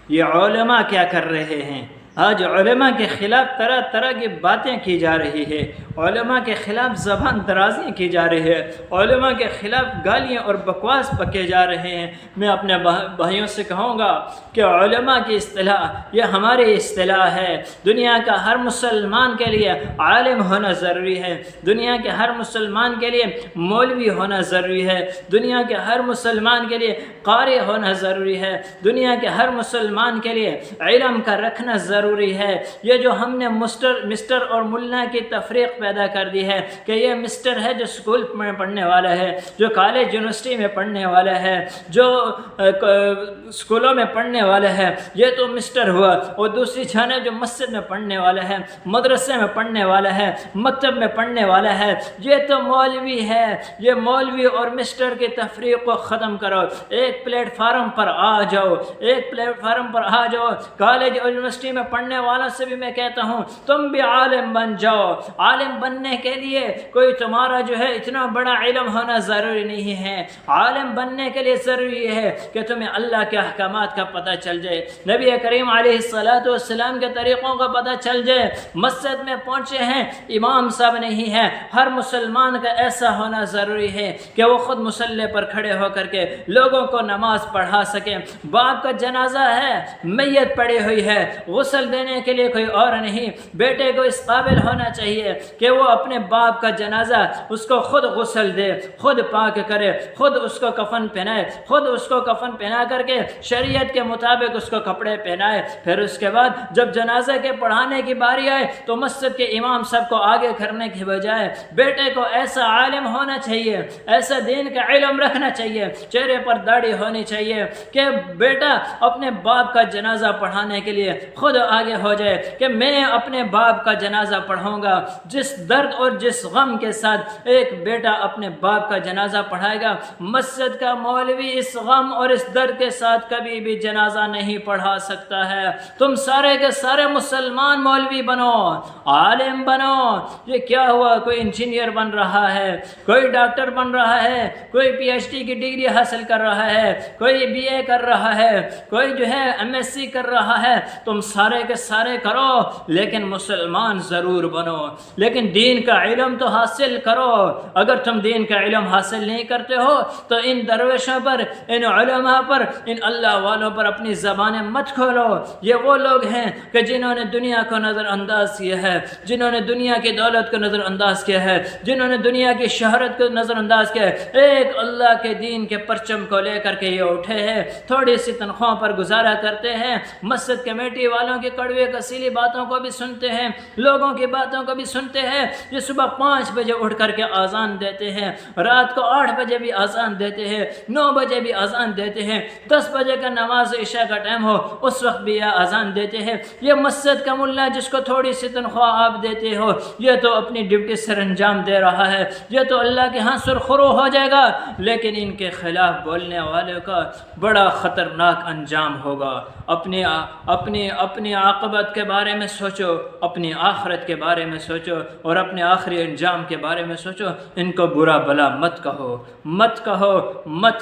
یہ علماء کیا کر رہے ہیں؟ آج علماء کے خلاف طرح طرح کی باتیں کی جا رہی ہے، علماء کے خلاف زبان درازیاں کی جا رہی ہے، علماء کے خلاف گالیاں اور بکواس بکے جا رہے ہیں۔ میں اپنے بھائیوں سے کہوں گا کہ علماء کی اصطلاح یہ ہماری اصطلاح ہے۔ دنیا کا ہر مسلمان کے لیے عالم ہونا ضروری ہے، دنیا کے ہر مسلمان کے لیے مولوی ہونا ضروری ہے، دنیا کے ہر مسلمان کے لیے قاری ہونا ضروری ہے، دنیا کے ہر مسلمان کے لیے علم کا رکھنا ضروری ہے۔ یہ جو ہم نے مسٹر اور ملا کی تفریق پیدا کر دی ہے کہ یہ مسٹر ہے جو اسکول میں پڑھنے والا ہے، جو کالج یونیورسٹی میں پڑھنے والا ہے، جو اسکولوں میں پڑھنے والا ہے، یہ تو مسٹر ہوا، اور دوسری جانب جو مسجد میں پڑھنے والا ہے، مدرسے میں پڑھنے والا ہے، مکتب میں پڑھنے والا ہے، یہ تو مولوی ہے۔ یہ مولوی اور مسٹر کی تفریق کو ختم کرو، ایک پلیٹ فارم پر آ جاؤ، ایک پلیٹ فارم پر آ جاؤ۔ کالج اور یونیورسٹی میں پڑھنے والوں سے بھی میں کہتا ہوں تم بھی عالم بن جاؤ۔ عالم بننے کے لیے کوئی تمہارا جو ہے اتنا بڑا علم ہونا ضروری نہیں ہے، عالم بننے کے لیے ضروری ہے کہ تمہیں اللہ کے احکامات کا پتہ چل جائے، نبی کریم علیہ السلام کے طریقوں کا پتہ چل جائے۔ مسجد میں پہنچے ہیں، امام صاحب نہیں ہے، ہر مسلمان کا ایسا ہونا ضروری ہے کہ وہ خود مصلی پر کھڑے ہو کر کے لوگوں کو نماز پڑھا سکے۔ باپ کا جنازہ ہے، میت پڑی ہوئی ہے، غسل دینے کے لیے کوئی اور نہیں، بیٹے کو اس قابل ہونا چاہیے کہ وہ اپنے باپ کا جنازہ اس کو خود غسل دے، خود پاک کرے، خود اس کو کفن پہنائے، خود اس کو کفن پہنا کر کے شریعت کے مطابق اس کو کپڑے پہنائے۔ پھر اس کے بعد جب جنازے کے پڑھانے کی باری آئے تو مسجد کے امام صاحب کو آگے کرنے کے بجائے بیٹے کو ایسا عالم ہونا چاہیے، ایسا دین کا علم رکھنا چاہیے، چہرے پر داڑھی ہونی چاہیے کہ بیٹا اپنے باپ کا جنازہ پڑھانے کے لیے خود آگے ہو جائے کہ میں اپنے باپ کا جنازہ پڑھوں گا۔ جس درد اور جس غم کے ساتھ ایک بیٹا اپنے باپ کا جنازہ پڑھائے گا، مسجد کا مولوی اس غم اور اس درد کے ساتھ کبھی بھی جنازہ نہیں پڑھا سکتا ہے۔ تم سارے کے سارے مسلمان مولوی بنو، عالم بنو۔ یہ کیا ہوا؟ کوئی انجینئر بن رہا ہے، کوئی ڈاکٹر بن رہا ہے، کوئی پی ایچ ڈی کی ڈگری حاصل کر رہا ہے، کوئی بی اے کر رہا ہے، کوئی جو ہے ایم ایس سی کر رہا ہے۔ تم سارے کے سارے کرو لیکن مسلمان ضرور بنو، لیکن دین کا علم تو حاصل کرو۔ اگر تم دین کا علم حاصل نہیں کرتے ہو تو ان درویشوں پر، ان علماء پر، ان اللہ والوں پر اپنی زبانیں مت کھولو۔ یہ وہ لوگ ہیں کہ جنہوں نے دنیا کو نظر انداز کیا ہے، جنہوں نے دنیا کی دولت کو نظر انداز کیا ہے، جنہوں نے دنیا کی شہرت کو نظر انداز کیا ہے، ایک اللہ کے دین کے پرچم کو لے کر کے یہ اٹھے ہیں، تھوڑی سی تنخواہوں پر گزارا کرتے ہیں، مسجد کمیٹی والوں کی کڑوے کسیلی باتوں کو بھی سنتے ہیں، لوگوں کی باتوں کو بھی سنتے ہیں۔ یہ صبح 5 بجے اٹھ کر کے اذان دیتے ہیں، رات کو 8 بجے بھی اذان دیتے ہیں، 9 بجے بھی اذان دیتے ہیں، 10 بجے کا نماز عشاء کا ٹائم ہو اس وقت بھی یہ اذان دیتے ہیں۔ یہ مسجد کا ملا جس کو تھوڑی سی تنخواہ آپ دیتے ہو، یہ تو اپنی ڈیوٹی سر انجام دے رہا ہے، یہ تو اللہ کے ہاں سرخرو ہو جائے گا، لیکن ان کے خلاف بولنے والے کا بڑا خطرناک انجام ہوگا۔ اپنی عاقبت کے بارے میں سوچو، اپنی آخرت کے بارے میں سوچو، اور اپنے آخری انجام کے بارے میں سوچو۔ ان کو برا بلا مت کہو، مت کہو، مت